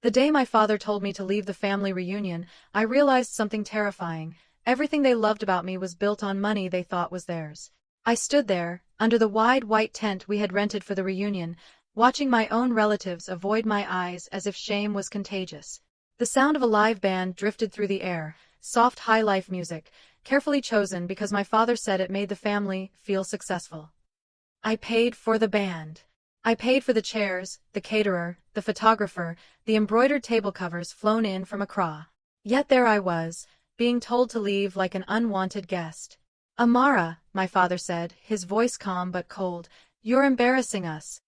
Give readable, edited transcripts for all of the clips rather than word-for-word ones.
The day my father told me to leave the family reunion, I realized something terrifying. Everything they loved about me was built on money they thought was theirs. I stood there, under the wide white tent we had rented for the reunion, watching my own relatives avoid my eyes as if shame was contagious. The sound of a live band drifted through the air, soft high-life music, carefully chosen because my father said it made the family feel successful. I paid for the band. I paid for the chairs, the caterer, the photographer, the embroidered table covers flown in from Accra. Yet there I was, being told to leave like an unwanted guest. "Amara," my father said, his voice calm but cold, "you're embarrassing us."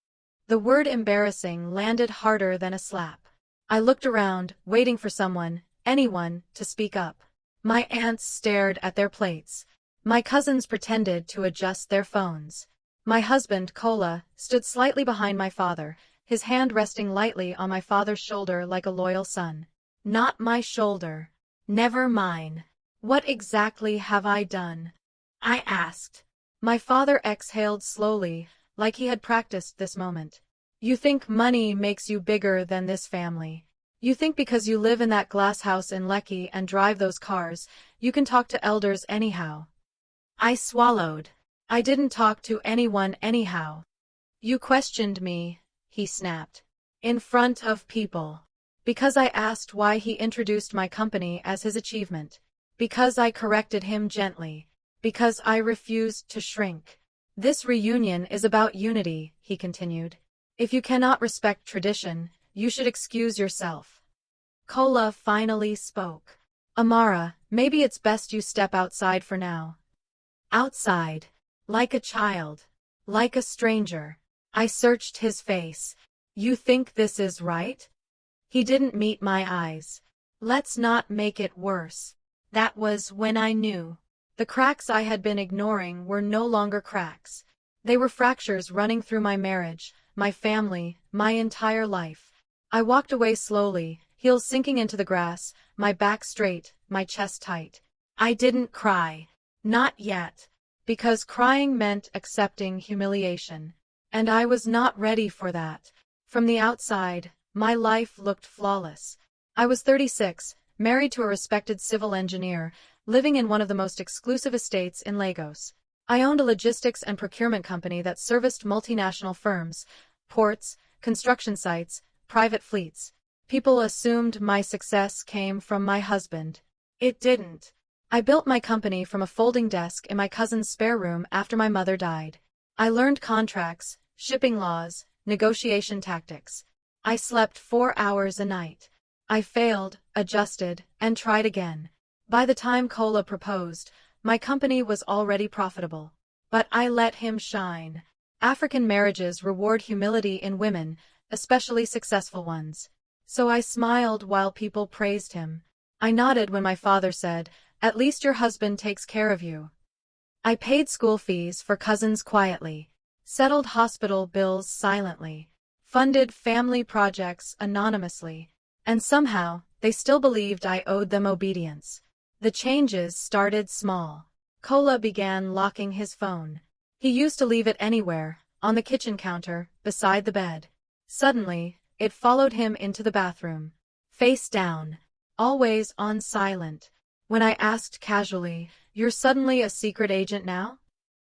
The word embarrassing landed harder than a slap. I looked around, waiting for someone, anyone, to speak up. My aunts stared at their plates. My cousins pretended to adjust their phones. My husband, Kola, stood slightly behind my father, his hand resting lightly on my father's shoulder like a loyal son. "Not my shoulder. Never mine. What exactly have I done?" I asked. My father exhaled slowly, like he had practiced this moment. "You think money makes you bigger than this family. You think because you live in that glass house in Lekki and drive those cars, you can talk to elders anyhow." I swallowed. "I didn't talk to anyone anyhow. You questioned me," he snapped. "In front of people. Because I asked why he introduced my company as his achievement. Because I corrected him gently. Because I refused to shrink. This reunion is about unity," he continued. "If you cannot respect tradition, you should excuse yourself." Kola finally spoke. "Amara, maybe it's best you step outside for now." Outside. Like a child. Like a stranger. I searched his face. "You think this is right?" He didn't meet my eyes. "Let's not make it worse." That was when I knew. The cracks I had been ignoring were no longer cracks. They were fractures running through my marriage, my family, my entire life. I walked away slowly, heels sinking into the grass, my back straight, my chest tight. I didn't cry. Not yet. Because crying meant accepting humiliation. And I was not ready for that. From the outside, my life looked flawless. I was 36, married to a respected civil engineer, living in one of the most exclusive estates in Lagos. I owned a logistics and procurement company that serviced multinational firms, ports, construction sites, private fleets. People assumed my success came from my husband. It didn't. I built my company from a folding desk in my cousin's spare room after my mother died. I learned contracts, shipping laws, negotiation tactics. I slept 4 hours a night. I failed, adjusted, and tried again. By the time Kola proposed, my company was already profitable. But I let him shine. African marriages reward humility in women, especially successful ones. So I smiled while people praised him. I nodded when my father said, "At least your husband takes care of you." I paid school fees for cousins quietly, settled hospital bills silently, funded family projects anonymously, and somehow, they still believed I owed them obedience. The changes started small. Kola began locking his phone. He used to leave it anywhere, on the kitchen counter, beside the bed. Suddenly, it followed him into the bathroom. Face down. Always on silent. When I asked casually, "You're suddenly a secret agent now?"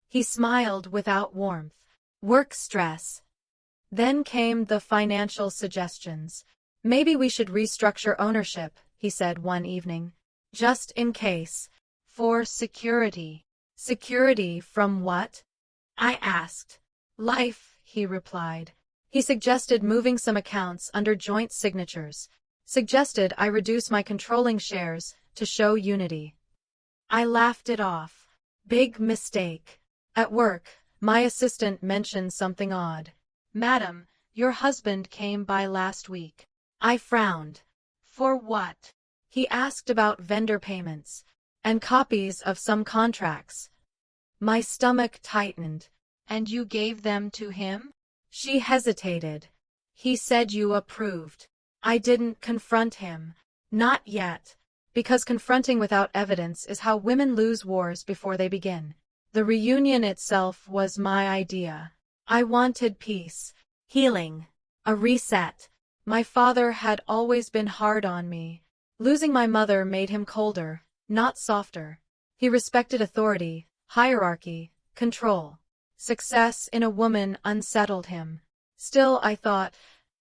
He smiled without warmth. "Work stress." Then came the financial suggestions. "Maybe we should restructure ownership," he said one evening. "Just in case. For security." "Security from what?" I asked. "Life," he replied. He suggested moving some accounts under joint signatures. Suggested I reduce my controlling shares to show unity. I laughed it off. Big mistake. At work, my assistant mentioned something odd. "Madam, your husband came by last week." I frowned. "For what?" He asked about vendor payments and copies of some contracts. My stomach tightened. "And you gave them to him?" She hesitated. "He said you approved." I didn't confront him. Not yet. Because confronting without evidence is how women lose wars before they begin. The reunion itself was my idea. I wanted peace, healing, a reset. My father had always been hard on me. Losing my mother made him colder, not softer. He respected authority, hierarchy, control. Success in a woman unsettled him. Still, I thought,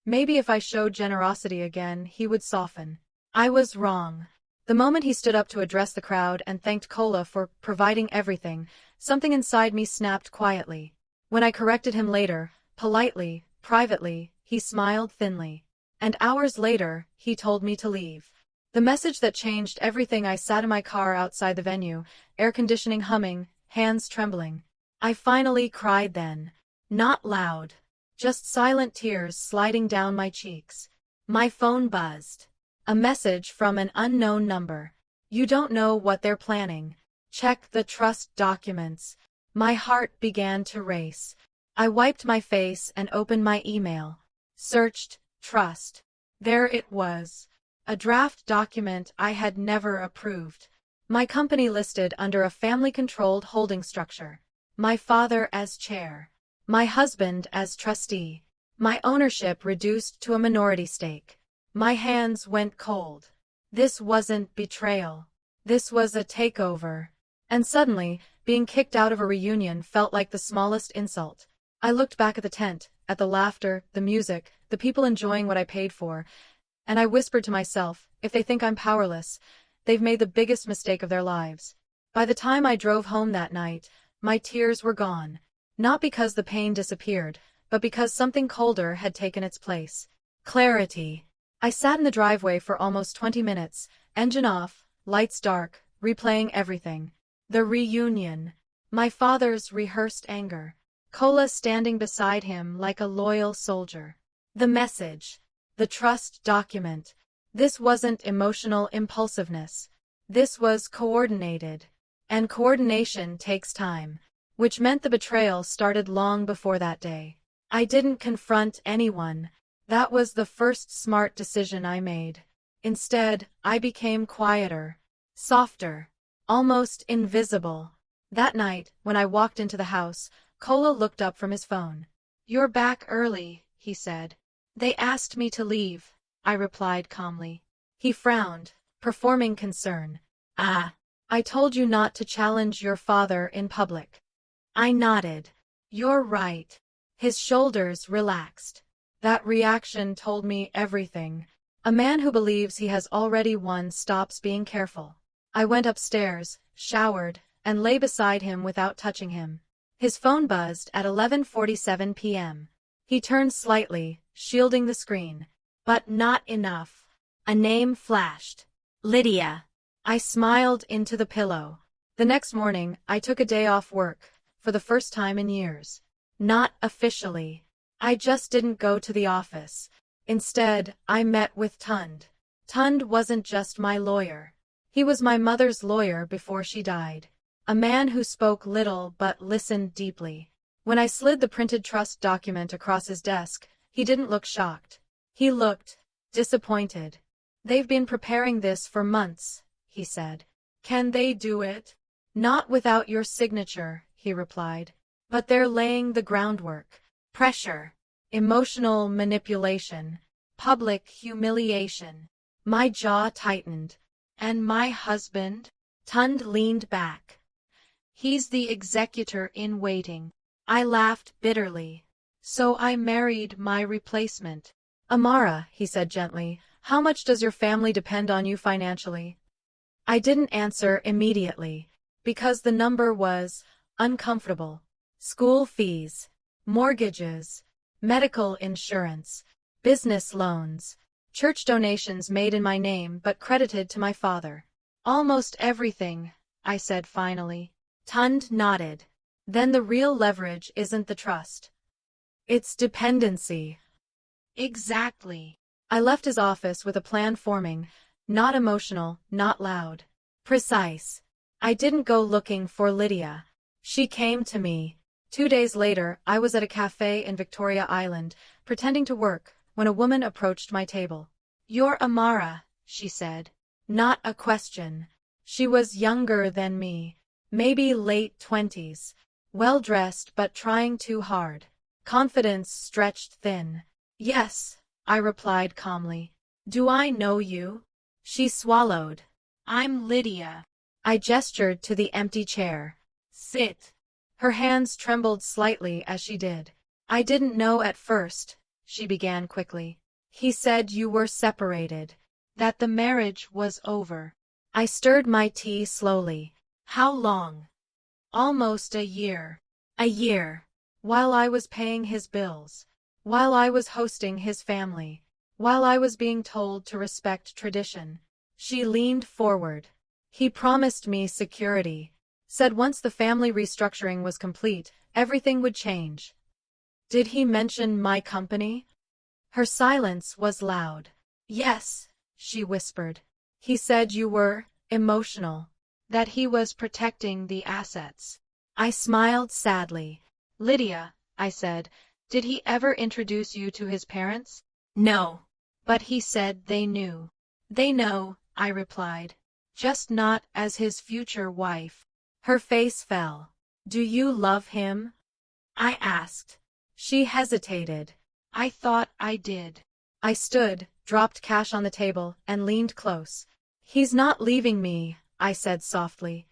maybe if I showed generosity again, he would soften. I was wrong. The moment he stood up to address the crowd and thanked Kola for providing everything, something inside me snapped quietly. When I corrected him later, politely, privately, he smiled thinly. And hours later, he told me to leave. The message that changed everything. I sat in my car outside the venue, air conditioning humming, hands trembling. I finally cried then. Not loud. Just silent tears sliding down my cheeks. My phone buzzed. A message from an unknown number. You don't know what they're planning. Check the trust documents. My heart began to race. I wiped my face and opened my email. Searched, trust. There it was. A draft document I had never approved. My company listed under a family-controlled holding structure. My father as chair. My husband as trustee. My ownership reduced to a minority stake. My hands went cold. This wasn't betrayal. This was a takeover. And suddenly, being kicked out of a reunion felt like the smallest insult. I looked back at the tent, at the laughter, the music, the people enjoying what I paid for, and I whispered to myself, if they think I'm powerless, they've made the biggest mistake of their lives. By the time I drove home that night, my tears were gone. Not because the pain disappeared, but because something colder had taken its place. Clarity. I sat in the driveway for almost 20 minutes, engine off, lights dark, replaying everything. The reunion. My father's rehearsed anger. Kola standing beside him like a loyal soldier. The message. The trust document. This wasn't emotional impulsiveness. This was coordinated. And coordination takes time. Which meant the betrayal started long before that day. I didn't confront anyone. That was the first smart decision I made. Instead, I became quieter, softer, almost invisible. That night, when I walked into the house, Kola looked up from his phone. "You're back early," he said. "They asked me to leave," I replied calmly. He frowned, performing concern. "Ah, I told you not to challenge your father in public." I nodded. "You're right." His shoulders relaxed. That reaction told me everything. A man who believes he has already won stops being careful. I went upstairs, showered, and lay beside him without touching him. His phone buzzed at 11:47 p.m. He turned slightly, shielding the screen. But not enough. A name flashed. Lydia. I smiled into the pillow. The next morning, I took a day off work, for the first time in years. Not officially. I just didn't go to the office. Instead, I met with Tund. Tund wasn't just my lawyer. He was my mother's lawyer before she died. A man who spoke little but listened deeply. When I slid the printed trust document across his desk, he didn't look shocked. He looked disappointed. "They've been preparing this for months," he said. "Can they do it?" "Not without your signature," he replied. "But they're laying the groundwork. Pressure, emotional manipulation, public humiliation." My jaw tightened. "And my husband?" Tund leaned back. "He's the executor in waiting." I laughed bitterly. "So I married my replacement." "Amara," he said gently, "how much does your family depend on you financially?" I didn't answer immediately, because the number was uncomfortable. School fees, mortgages, medical insurance, business loans, church donations made in my name but credited to my father. "Almost everything," I said finally. Tund nodded. "Then the real leverage isn't the trust. It's dependency." Exactly. I left his office with a plan forming, not emotional, not loud. Precise. I didn't go looking for Lydia. She came to me. 2 days later, I was at a cafe in Victoria Island, pretending to work, when a woman approached my table. "You're Amara," she said. Not a question. She was younger than me, maybe late 20s, well-dressed but trying too hard. Confidence stretched thin. "Yes," I replied calmly. Do I know you? She swallowed. I'm Lydia. I gestured to the empty chair. Sit. Her hands trembled slightly as she did. I didn't know at first, she began quickly. He said you were separated, that the marriage was over. I stirred my tea slowly. How long? Almost a year. A year. While I was paying his bills. While I was hosting his family. While I was being told to respect tradition. She leaned forward. He promised me security. Said once the family restructuring was complete, everything would change. Did he mention my company? Her silence was loud. Yes, she whispered. He said you were emotional. That he was protecting the assets. I smiled sadly. Lydia, I said, did he ever introduce you to his parents? No. But he said they knew. They know, I replied. Just not as his future wife. Her face fell. Do you love him? I asked. She hesitated. I thought I did. I stood, dropped cash on the table, and leaned close. He's not leaving me, I said softly.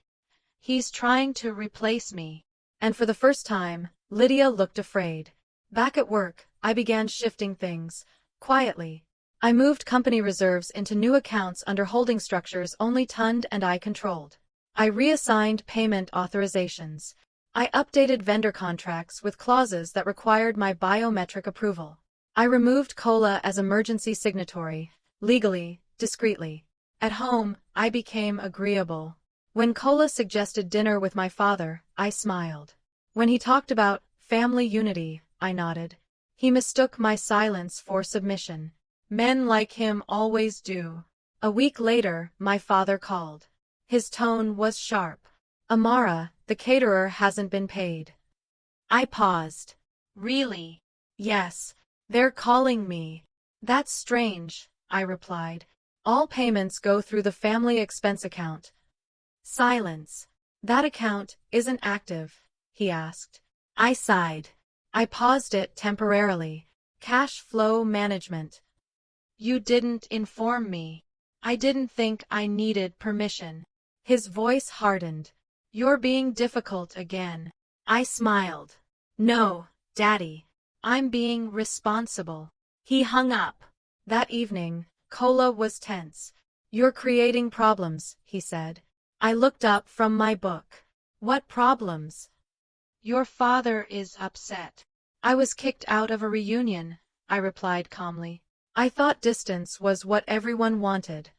He's trying to replace me. And for the first time, Lydia looked afraid. Back at work, I began shifting things, quietly. I moved company reserves into new accounts under holding structures only Tund and I controlled. I reassigned payment authorizations. I updated vendor contracts with clauses that required my biometric approval. I removed Cola as emergency signatory, legally, discreetly. At home, I became agreeable. When Cola suggested dinner with my father, I smiled. When he talked about family unity, I nodded. He mistook my silence for submission. Men like him always do. A week later, my father called. His tone was sharp. Amara, the caterer hasn't been paid. I paused. Really? Yes. They're calling me. That's strange, I replied. All payments go through the family expense account. Silence. That account isn't active, he asked. I sighed. I paused it temporarily. Cash flow management. You didn't inform me. I didn't think I needed permission. His voice hardened. You're being difficult again. I smiled. No, Daddy. I'm being responsible. He hung up. That evening, Cola was tense. You're creating problems, he said. I looked up from my book. What problems? Your father is upset. I was kicked out of a reunion, I replied calmly. I thought distance was what everyone wanted.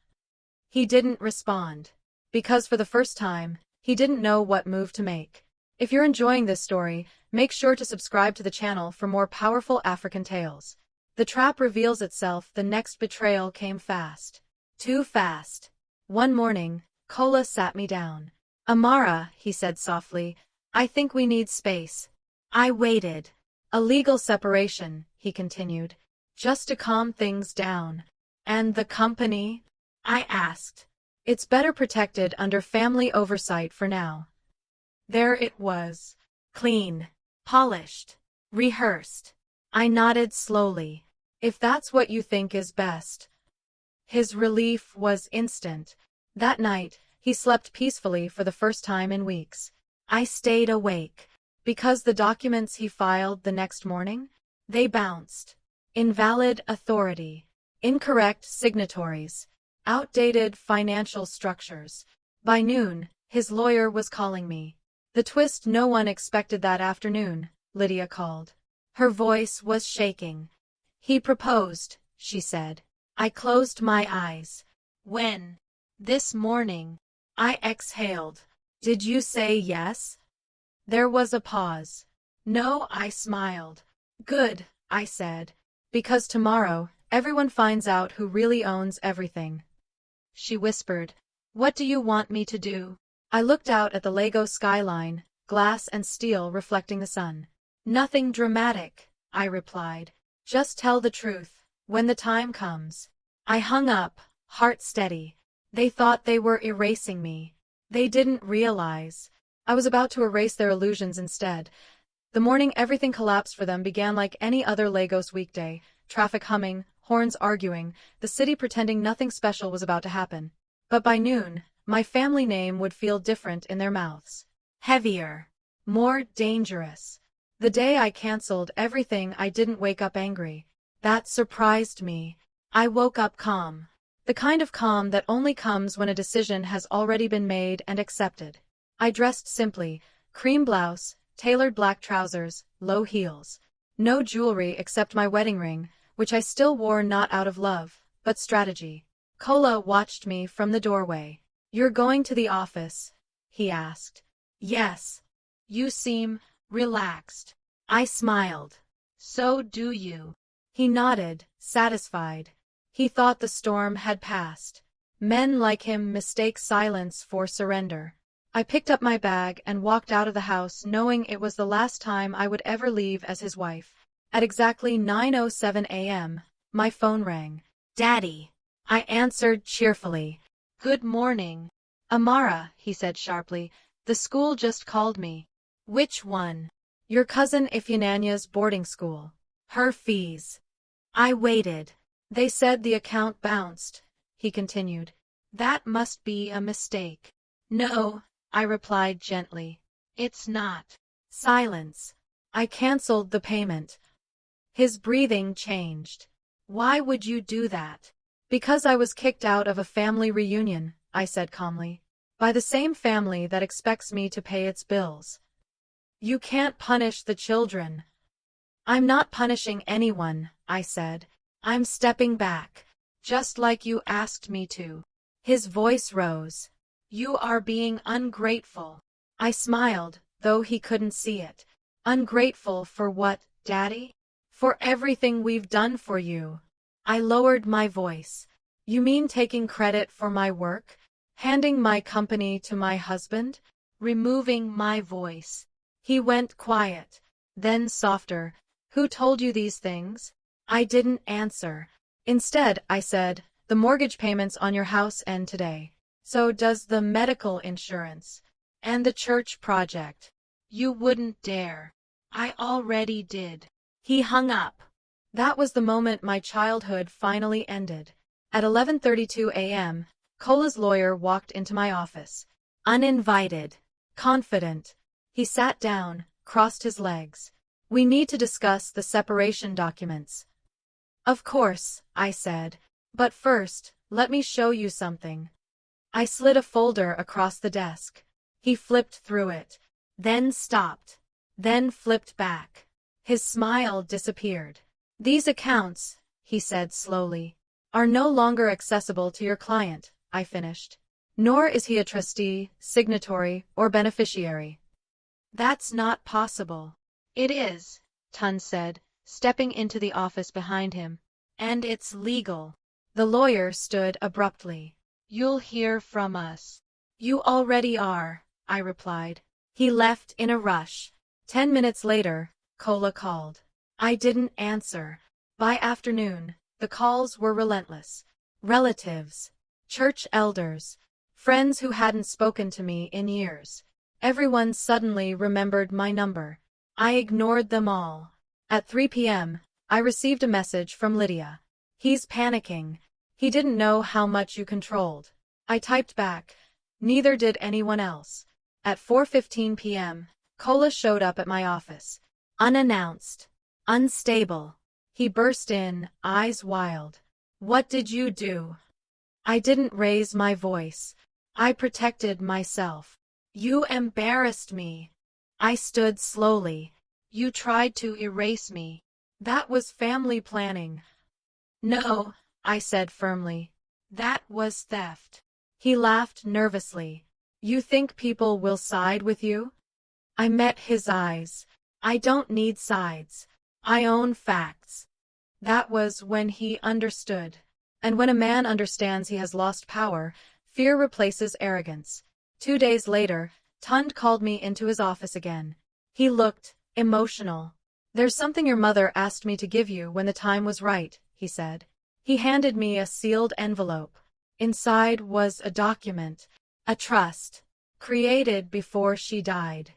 He didn't respond. Because for the first time, he didn't know what move to make. If you're enjoying this story, make sure to subscribe to the channel for more powerful African tales. The trap reveals itself. The next betrayal came fast. Too fast. One morning, Cola sat me down. Amara, he said softly, I think we need space. I waited. A legal separation, he continued, just to calm things down. And the company? I asked. It's better protected under family oversight for now. There it was. Clean. Polished. Rehearsed. I nodded slowly. If that's what you think is best. His relief was instant. That night, he slept peacefully for the first time in weeks. I stayed awake. Because the documents he filed the next morning? They bounced. Invalid authority. Incorrect signatories. Outdated financial structures. By noon, his lawyer was calling me. The twist no one expected that afternoon, Lydia called. Her voice was shaking. He proposed, she said. I closed my eyes. When? This morning. I exhaled. Did you say yes? There was a pause. No, I smiled. Good, I said. Because tomorrow, everyone finds out who really owns everything. She whispered. What do you want me to do? I looked out at the Lego skyline, glass and steel reflecting the sun. Nothing dramatic, I replied. Just tell the truth, when the time comes. I hung up, heart steady. They thought they were erasing me. They didn't realize. I was about to erase their illusions instead. The morning everything collapsed for them began like any other Lagos weekday, traffic humming, horns arguing, the city pretending nothing special was about to happen. But by noon, my family name would feel different in their mouths. Heavier. More dangerous. The day I canceled everything, I didn't wake up angry. That surprised me. I woke up calm. The kind of calm that only comes when a decision has already been made and accepted. I dressed simply, cream blouse, tailored black trousers, low heels. No jewelry except my wedding ring, which I still wore not out of love, but strategy. Kola watched me from the doorway. "You're going to the office?" he asked. "Yes. You seem relaxed." I smiled. "So do you." He nodded, satisfied. He thought the storm had passed. Men like him mistake silence for surrender. I picked up my bag and walked out of the house knowing it was the last time I would ever leave as his wife. At exactly 9:07 a.m., my phone rang. "Daddy." I answered cheerfully. "Good morning." "Amara," he said sharply, "the school just called me." "Which one?" "Your cousin Ifyananya's boarding school. Her fees." I waited. "They said the account bounced," he continued. "That must be a mistake." "No," I replied gently. "It's not." Silence. "I canceled the payment." His breathing changed. "Why would you do that?" "Because I was kicked out of a family reunion," I said calmly. "By the same family that expects me to pay its bills." "You can't punish the children." "I'm not punishing anyone," I said. "I'm stepping back. Just like you asked me to." His voice rose. "You are being ungrateful." I smiled, though he couldn't see it. "Ungrateful for what, Daddy?" "For everything we've done for you." I lowered my voice. "You mean taking credit for my work? Handing my company to my husband?" Removing my voice. He went quiet. Then softer. "Who told you these things?" I didn't answer. Instead, I said, "The mortgage payments on your house end today. So does the medical insurance. And the church project." "You wouldn't dare." "I already did." He hung up. That was the moment my childhood finally ended. At 11:32 a.m., Kola's lawyer walked into my office. Uninvited. Confident. He sat down, crossed his legs. "We need to discuss the separation documents." "Of course," I said. "But first, let me show you something." I slid a folder across the desk. He flipped through it. Then stopped. Then flipped back. His smile disappeared. "These accounts," he said slowly, "are no longer accessible to your client," I finished. "Nor is he a trustee, signatory, or beneficiary." "That's not possible." "It is," Tun said, stepping into the office behind him. "And it's legal." The lawyer stood abruptly. "You'll hear from us." "You already are," I replied. He left in a rush. 10 minutes later, Kola called. I didn't answer. By afternoon, the calls were relentless. Relatives, church elders, friends who hadn't spoken to me in years. Everyone suddenly remembered my number. I ignored them all. At 3 p.m., I received a message from Lydia. "He's panicking. He didn't know how much you controlled." I typed back. Neither did anyone else. At 4:15 p.m., Kola showed up at my office. Unannounced. Unstable. He burst in, eyes wild. "What did you do?" I didn't raise my voice. I protected myself. "You embarrassed me." I stood slowly. "You tried to erase me." "That was family planning." "No," I said firmly. "That was theft." He laughed nervously. "You think people will side with you?" I met his eyes. "I don't need sides. I own facts." That was when he understood. And when a man understands he has lost power, fear replaces arrogance. 2 days later, Tund called me into his office again. He looked emotional. "There's something your mother asked me to give you when the time was right," he said. He handed me a sealed envelope. Inside was a document, a trust, created before she died.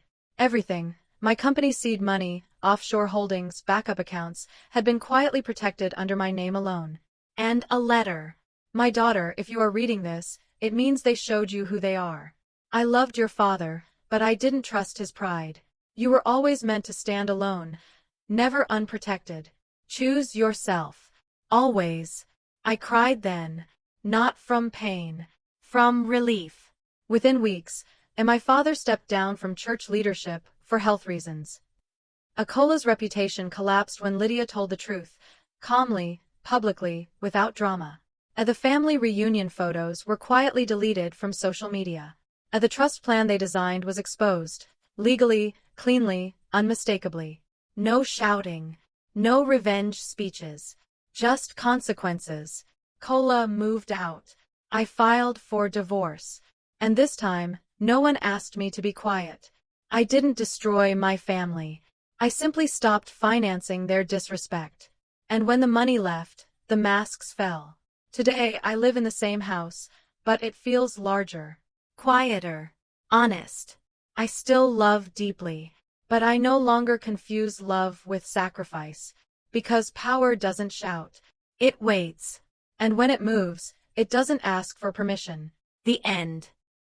Everything, my company's seed money, offshore holdings, backup accounts, had been quietly protected under my name alone. And a letter. My daughter, if you are reading this, it means they showed you who they are. I loved your father, but I didn't trust his pride. You were always meant to stand alone, never unprotected. Choose yourself. Always. I cried then. Not from pain. From relief. Within weeks, and my father stepped down from church leadership for health reasons. Akola's reputation collapsed when Lydia told the truth, calmly, publicly, without drama. The family reunion photos were quietly deleted from social media. The trust plan they designed was exposed, legally, cleanly, unmistakably. No shouting. No revenge speeches. Just consequences. Kola moved out. I filed for divorce. And this time, no one asked me to be quiet. I didn't destroy my family. I simply stopped financing their disrespect. And when the money left, the masks fell. Today, I live in the same house, but it feels larger, quieter, honest. I still love deeply, but I no longer confuse love with sacrifice, because power doesn't shout. It waits. And when it moves, it doesn't ask for permission. The end.